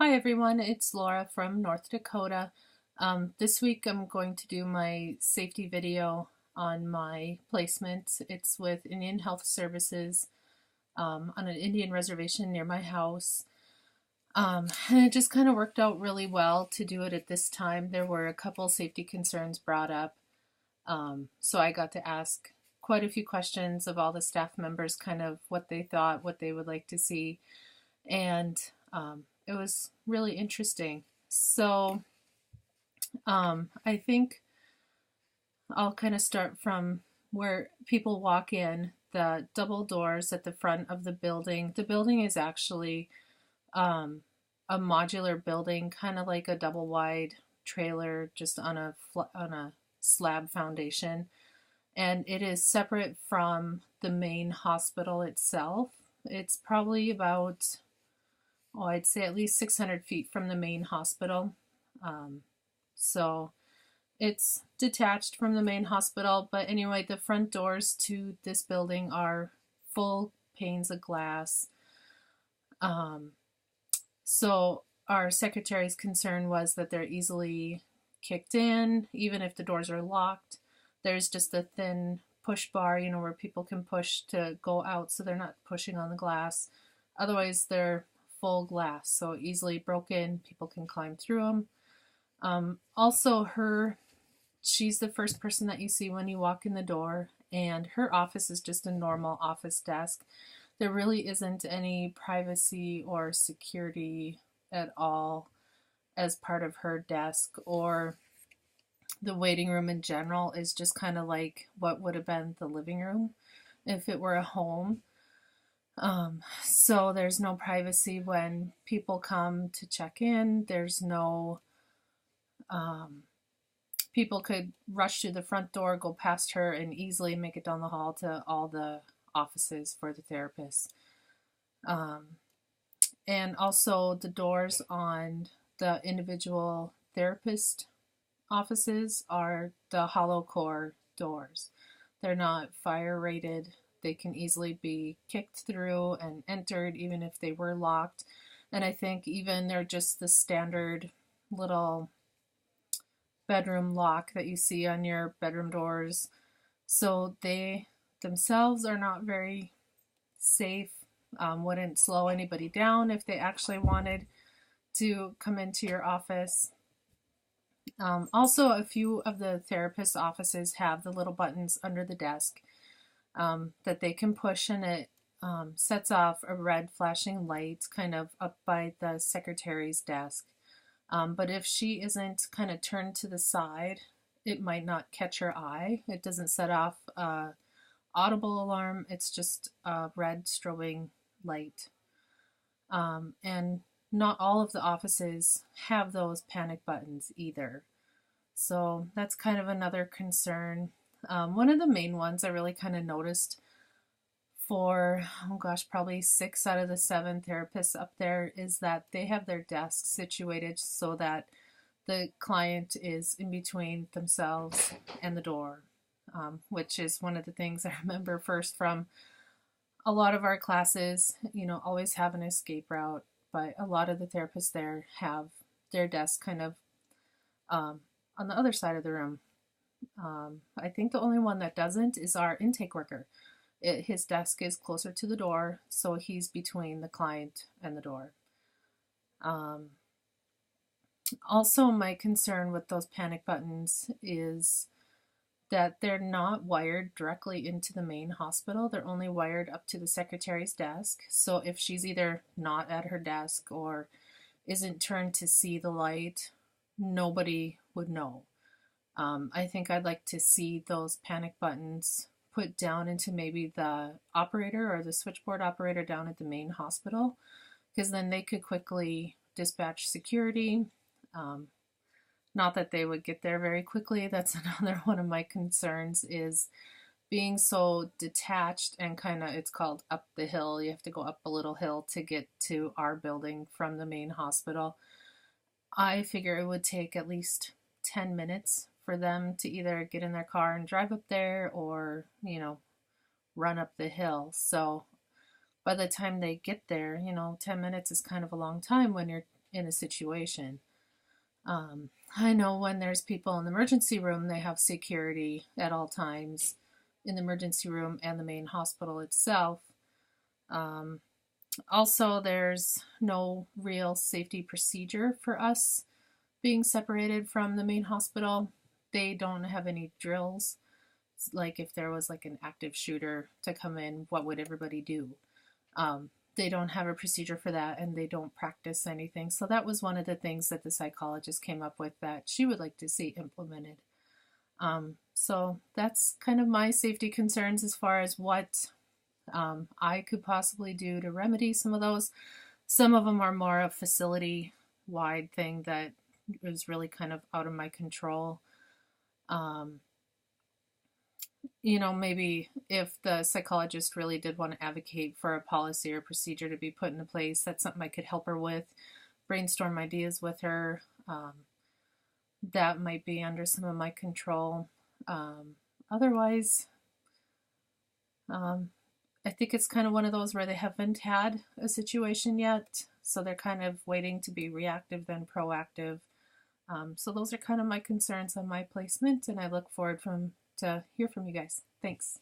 Hi everyone, it's Laura from North Dakota. This week I'm going to do my safety video on my placement. It's with Indian Health Services on an Indian reservation near my house. And it just kind of worked out really well to do it at this time. There were a couple safety concerns brought up. So I got to ask quite a few questions of all the staff members, kind of what they thought, what they would like to see. And it was really interesting. So I think I'll kind of start from where people walk in, the double doors at the front of the building. The building is actually a modular building, kind of like a double wide trailer, just on a slab foundation, and it is separate from the main hospital itself. It's probably about, oh, I'd say at least 600 feet from the main hospital. So it's detached from the main hospital, but anyway, the front doors to this building are full panes of glass. So our secretary's concern was that they're easily kicked in, even if the doors are locked. There's just a thin push bar, where people can push to go out so they're not pushing on the glass. Otherwise, they're full glass, so easily broken. People can climb through them. Also, she's the first person that you see when you walk in the door, and her office is just a normal office desk. There really isn't any privacy or security at all as part of her desk, or the waiting room in general is just kind of like what would have been the living room if it were a home. So there's no privacy when people come to check in. There's no, people could rush through the front door, go past her, and easily make it down the hall to all the offices for the therapists. And also the doors on the individual therapist offices are the hollow core doors. They're not fire rated. They can easily be kicked through and entered even if they were locked. And I think even they're just the standard little bedroom lock that you see on your bedroom doors. So they themselves are not very safe. Wouldn't slow anybody down if they actually wanted to come into your office. Also, a few of the therapist offices have the little buttons under the desk that they can push, and it sets off a red flashing light kind of up by the secretary's desk. But if she isn't kind of turned to the side, it might not catch her eye. It doesn't set off a audible alarm. It's just a red strobing light. And not all of the offices have those panic buttons either. So that's kind of another concern. One of the main ones I really kind of noticed for, oh gosh, probably 6 out of the 7 therapists up there is that they have their desks situated so that the client is in between themselves and the door, which is one of the things I remember first from a lot of our classes, always have an escape route, but a lot of the therapists there have their desk kind of on the other side of the room. I think the only one that doesn't is our intake worker. His desk is closer to the door, so he's between the client and the door. Also, my concern with those panic buttons is that they're not wired directly into the main hospital. They're only wired up to the secretary's desk. So if she's either not at her desk or isn't turned to see the light, nobody would know. I think I'd like to see those panic buttons put down into maybe the operator or the switchboard operator down at the main hospital, because then they could quickly dispatch security. Not that they would get there very quickly. That's another one of my concerns, is being so detached and kind of, it's called up the hill. You have to go up a little hill to get to our building from the main hospital. I figure it would take at least 10 minutes for them to either get in their car and drive up there or, run up the hill. So by the time they get there, 10 minutes is kind of a long time when you're in a situation. I know when there's people in the emergency room, they have security at all times in the emergency room and the main hospital itself. Also, there's no real safety procedure for us being separated from the main hospital. They don't have any drills. It's like if there was like an active shooter to come in, what would everybody do? They don't have a procedure for that, and they don't practice anything. So that was one of the things that the psychologist came up with that she would like to see implemented. So that's kind of my safety concerns as far as what I could possibly do to remedy some of those. Some of them are more a facility-wide thing that is really kind of out of my control. You know, maybe if the psychologist really did want to advocate for a policy or procedure to be put into place, that's something I could help her with, brainstorm ideas with her. That might be under some of my control. Otherwise, I think it's kind of one of those where they haven't had a situation yet, so they're kind of waiting to be reactive then proactive. So those are kind of my concerns on my placement, and I look forward to hear from you guys. Thanks.